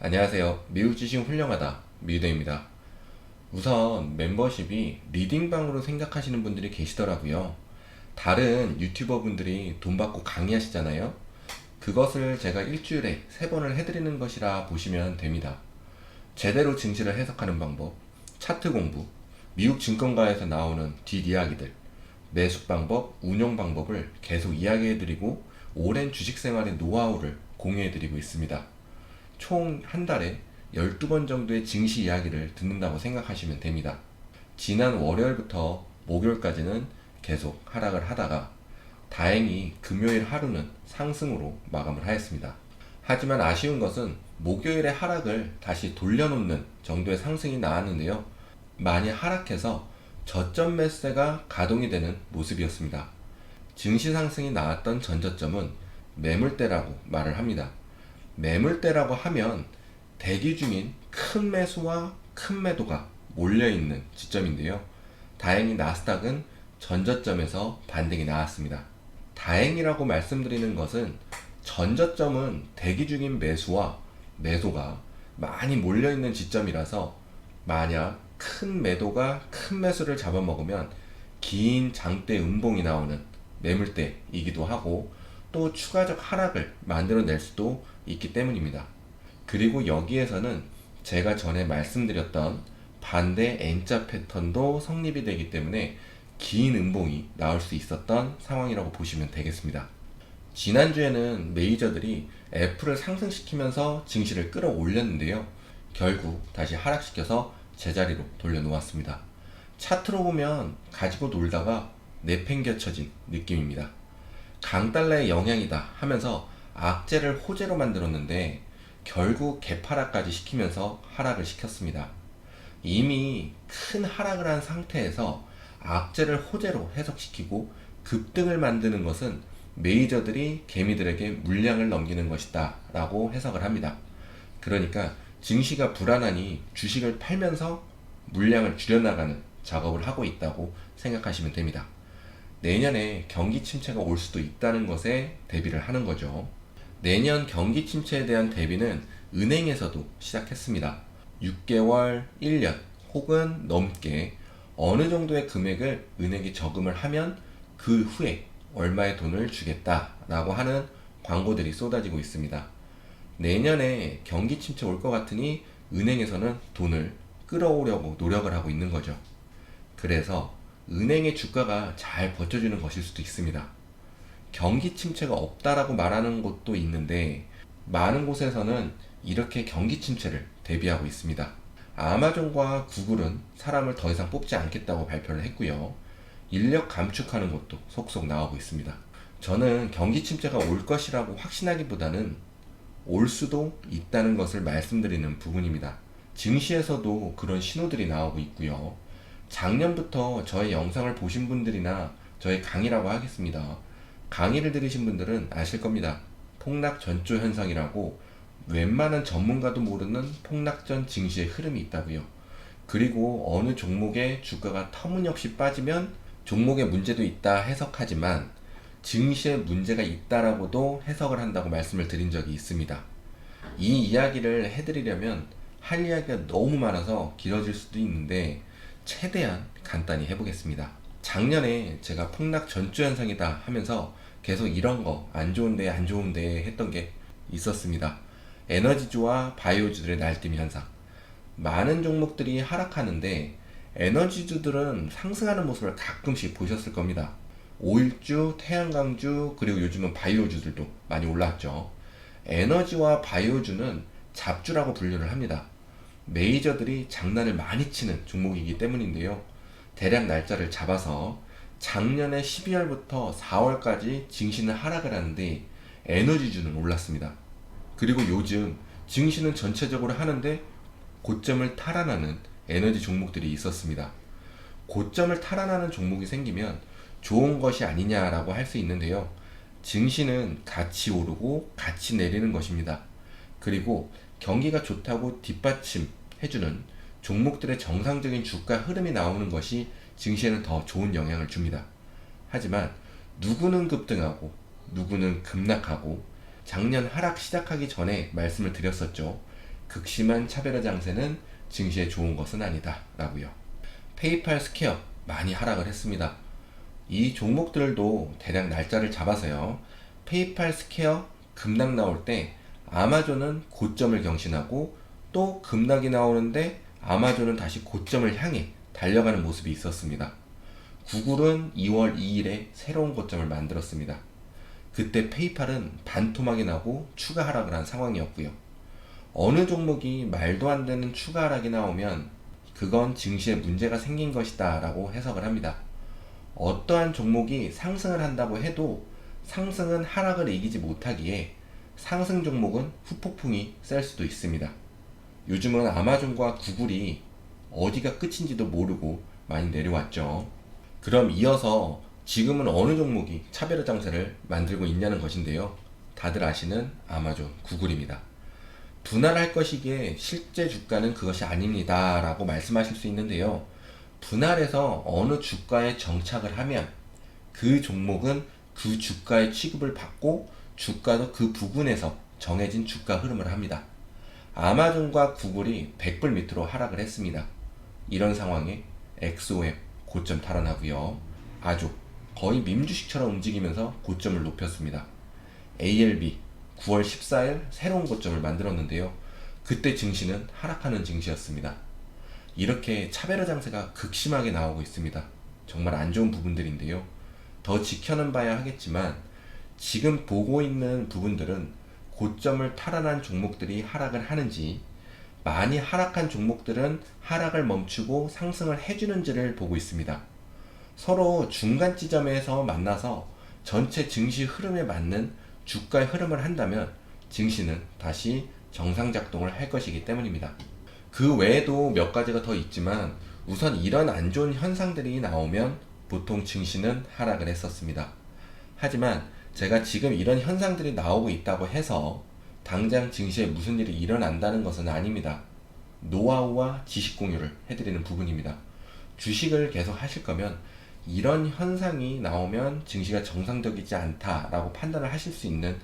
안녕하세요. 미국 지식 훌륭하다. 미우대입니다. 우선 멤버십이 리딩방으로 생각하시는 분들이 계시더라고요. 다른 유튜버 분들이 돈 받고 강의하시잖아요. 그것을 제가 일주일에 3번을 해드리는 것이라 보시면 됩니다. 제대로 증시를 해석하는 방법, 차트 공부, 미국 증권가에서 나오는 뒷이야기들, 매수 방법, 운용 방법을 계속 이야기해드리고 오랜 주식 생활의 노하우를 공유해드리고 있습니다. 총 한 달에 12번 정도의 증시 이야기를 듣는다고 생각하시면 됩니다. 지난 월요일부터 목요일까지는 계속 하락을 하다가 다행히 금요일 하루는 상승으로 마감을 하였습니다. 하지만 아쉬운 것은 목요일의 하락을 다시 돌려놓는 정도의 상승이 나왔는데요. 많이 하락해서 저점 매수세가 가동이 되는 모습이었습니다. 증시 상승이 나왔던 전저점은 매물대라고 말을 합니다. 매물대라고 하면 대기 중인 큰 매수와 큰 매도가 몰려있는 지점인데요. 다행히 나스닥은 전저점에서 반등이 나왔습니다. 다행이라고 말씀드리는 것은 전저점은 대기 중인 매수와 매도가 많이 몰려있는 지점이라서 만약 큰 매도가 큰 매수를 잡아먹으면 긴 장대 음봉이 나오는 매물대이기도 하고 또 추가적 하락을 만들어낼 수도 있기 때문입니다. 그리고 여기에서는 제가 전에 말씀드렸던 반대 N자 패턴도 성립이 되기 때문에 긴 음봉이 나올 수 있었던 상황이라고 보시면 되겠습니다. 지난주에는 메이저들이 애플을 상승시키면서 증시를 끌어올렸는데요. 결국 다시 하락시켜서 제자리로 돌려놓았습니다. 차트로 보면 가지고 놀다가 내팽겨쳐진 느낌입니다. 강달러의 영향이다 하면서 악재를 호재로 만들었는데 결국 개파락까지 시키면서 하락을 시켰습니다. 이미 큰 하락을 한 상태에서 악재를 호재로 해석시키고 급등을 만드는 것은 메이저들이 개미들에게 물량을 넘기는 것이다 라고 해석을 합니다. 그러니까 증시가 불안하니 주식을 팔면서 물량을 줄여나가는 작업을 하고 있다고 생각하시면 됩니다. 내년에 경기 침체가 올 수도 있다는 것에 대비를 하는 거죠. 내년 경기 침체에 대한 대비는 은행에서도 시작했습니다. 6개월, 1년 혹은 넘게 어느 정도의 금액을 은행에 저금을 하면 그 후에 얼마의 돈을 주겠다라고 하는 광고들이 쏟아지고 있습니다. 내년에 경기 침체 올 것 같으니 은행에서는 돈을 끌어오려고 노력을 하고 있는 거죠. 그래서 은행의 주가가 잘 버텨주는 것일 수도 있습니다. 경기 침체가 없다라고 말하는 곳도 있는데 많은 곳에서는 이렇게 경기 침체를 대비하고 있습니다. 아마존과 구글은 사람을 더 이상 뽑지 않겠다고 발표를 했고요. 인력 감축하는 것도 속속 나오고 있습니다. 저는 경기 침체가 올 것이라고 확신하기보다는 올 수도 있다는 것을 말씀드리는 부분입니다. 증시에서도 그런 신호들이 나오고 있고요. 작년부터 저의 영상을 보신 분들이나 저의 강의라고 하겠습니다. 강의를 들으신 분들은 아실 겁니다. 폭락전조 현상이라고 웬만한 전문가도 모르는 폭락전 증시의 흐름이 있다고요. 그리고 어느 종목의 주가가 터무니없이 빠지면 종목에 문제도 있다 해석하지만 증시에 문제가 있다라고도 해석을 한다고 말씀을 드린 적이 있습니다. 이 이야기를 해드리려면 할 이야기가 너무 많아서 길어질 수도 있는데 최대한 간단히 해보겠습니다. 작년에 제가 폭락 전조 현상이다 하면서 계속 이런 거 안 좋은데 안 좋은데 했던 게 있었습니다. 에너지주와 바이오주들의 날뛰기 현상. 많은 종목들이 하락하는데 에너지주들은 상승하는 모습을 가끔씩 보셨을 겁니다. 오일주, 태양광주, 그리고 요즘은 바이오주들도 많이 올라왔죠. 에너지와 바이오주는 잡주라고 분류를 합니다. 메이저들이 장난을 많이 치는 종목이기 때문인데요. 대략 날짜를 잡아서 작년에 12월부터 4월까지 증시는 하락을 하는데 에너지주는 올랐습니다. 그리고 요즘 증시는 전체적으로 하는데 고점을 탈환하는 에너지 종목들이 있었습니다. 고점을 탈환하는 종목이 생기면 좋은 것이 아니냐라고 할 수 있는데요. 증시는 같이 오르고 같이 내리는 것입니다. 그리고 경기가 좋다고 뒷받침 해주는 종목들의 정상적인 주가 흐름이 나오는 것이 증시에는 더 좋은 영향을 줍니다. 하지만 누구는 급등하고 누구는 급락하고 작년 하락 시작하기 전에 말씀을 드렸었죠. 극심한 차별화 장세는 증시에 좋은 것은 아니다 라고요. 페이팔 스퀘어 많이 하락을 했습니다. 이 종목들도 대략 날짜를 잡아서요. 페이팔 스퀘어 급락 나올 때 아마존은 고점을 경신하고 또 급락이 나오는데 아마존은 다시 고점을 향해 달려가는 모습이 있었습니다. 구글은 2월 2일에 새로운 고점을 만들었습니다. 그때 페이팔은 반토막이 나고 추가 하락을 한 상황이었고요. 어느 종목이 말도 안 되는 추가 하락이 나오면 그건 증시에 문제가 생긴 것이다 라고 해석을 합니다. 어떠한 종목이 상승을 한다고 해도 상승은 하락을 이기지 못하기에 상승 종목은 후폭풍이 셀 수도 있습니다. 요즘은 아마존과 구글이 어디가 끝인지도 모르고 많이 내려왔죠. 그럼 이어서 지금은 어느 종목이 차별화 장세를 만들고 있냐는 것인데요. 다들 아시는 아마존, 구글입니다. 분할할 것이기에 실제 주가는 그것이 아닙니다 라고 말씀하실 수 있는데요. 분할해서 어느 주가에 정착을 하면 그 종목은 그 주가의 취급을 받고 주가도 그 부분에서 정해진 주가 흐름을 합니다. 아마존과 구글이 100불 밑으로 하락을 했습니다. 이런 상황에 XOM 고점 탈환하고요. 아조 거의 밈주식처럼 움직이면서 고점을 높였습니다. ALB 9월 14일 새로운 고점을 만들었는데요. 그때 증시는 하락하는 증시였습니다. 이렇게 차별화 장세가 극심하게 나오고 있습니다. 정말 안 좋은 부분들인데요. 더 지켜는 봐야 하겠지만 지금 보고 있는 부분들은 고점을 탈환한 종목들이 하락을 하는지 많이 하락한 종목들은 하락을 멈추고 상승을 해주는지를 보고 있습니다. 서로 중간 지점에서 만나서 전체 증시 흐름에 맞는 주가의 흐름을 한다면 증시는 다시 정상 작동을 할 것이기 때문입니다. 그 외에도 몇 가지가 더 있지만 우선 이런 안 좋은 현상들이 나오면 보통 증시는 하락을 했었습니다. 하지만 제가 지금 이런 현상들이 나오고 있다고 해서 당장 증시에 무슨 일이 일어난다는 것은 아닙니다. 노하우와 지식 공유를 해드리는 부분입니다. 주식을 계속 하실 거면 이런 현상이 나오면 증시가 정상적이지 않다라고 판단을 하실 수 있는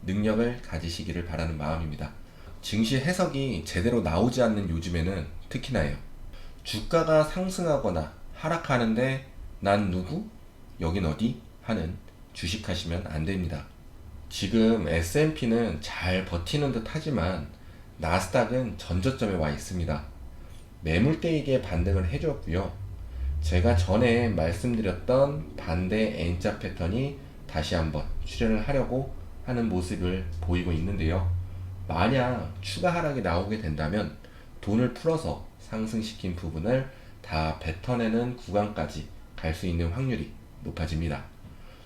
능력을 가지시기를 바라는 마음입니다. 증시 해석이 제대로 나오지 않는 요즘에는 특히나요. 주가가 상승하거나 하락하는데 난 누구? 여긴 어디? 하는 주식하시면 안 됩니다. 지금 S&P는 잘 버티는 듯 하지만 나스닥은 전저점에 와 있습니다. 매물대이게 반등을 해줬고요. 제가 전에 말씀드렸던 반대 N자 패턴이 다시 한번 출현을 하려고 하는 모습을 보이고 있는데요. 만약 추가 하락이 나오게 된다면 돈을 풀어서 상승시킨 부분을 다 뱉어내는 구간까지 갈 수 있는 확률이 높아집니다.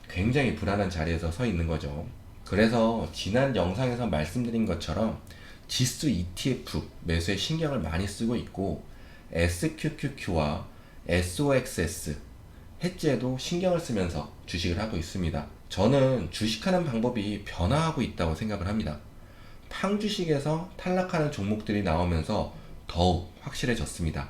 굉장히 불안한 자리에서 서 있는 거죠. 그래서 지난 영상에서 말씀드린 것처럼 지수 ETF 매수에 신경을 많이 쓰고 있고 SQQQ와 SOXS 해지에도 신경을 쓰면서 주식을 하고 있습니다. 저는 주식하는 방법이 변화하고 있다고 생각을 합니다. 팡주식에서 탈락하는 종목들이 나오면서 더욱 확실해졌습니다.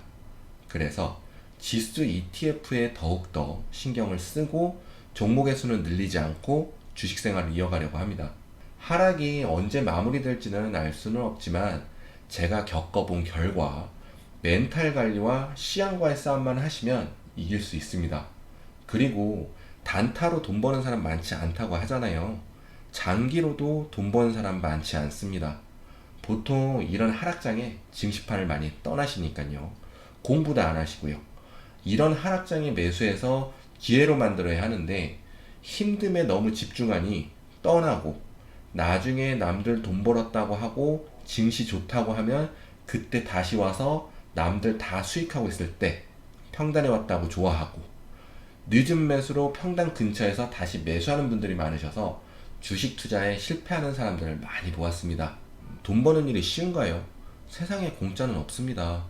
그래서 지수 ETF에 더욱더 신경을 쓰고 종목의 수는 늘리지 않고 주식 생활을 이어가려고 합니다. 하락이 언제 마무리될지는 알 수는 없지만 제가 겪어본 결과 멘탈 관리와 시장과의 싸움만 하시면 이길 수 있습니다. 그리고 단타로 돈 버는 사람 많지 않다고 하잖아요. 장기로도 돈 버는 사람 많지 않습니다. 보통 이런 하락장에 증시판을 많이 떠나시니까요. 공부도 안 하시고요. 이런 하락장에 매수해서 기회로 만들어야 하는데 힘듦에 너무 집중하니 떠나고 나중에 남들 돈 벌었다고 하고 증시 좋다고 하면 그때 다시 와서 남들 다 수익하고 있을 때 평단에 왔다고 좋아하고 늦은 매수로 평단 근처에서 다시 매수하는 분들이 많으셔서 주식 투자에 실패하는 사람들을 많이 보았습니다. 돈 버는 일이 쉬운가요? 세상에 공짜는 없습니다.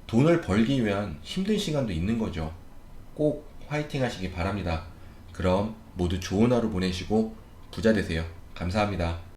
돈을 벌기 위한 힘든 시간도 있는 거죠. 꼭 화이팅 하시기 바랍니다. 그럼 모두 좋은 하루 보내시고 부자 되세요. 감사합니다.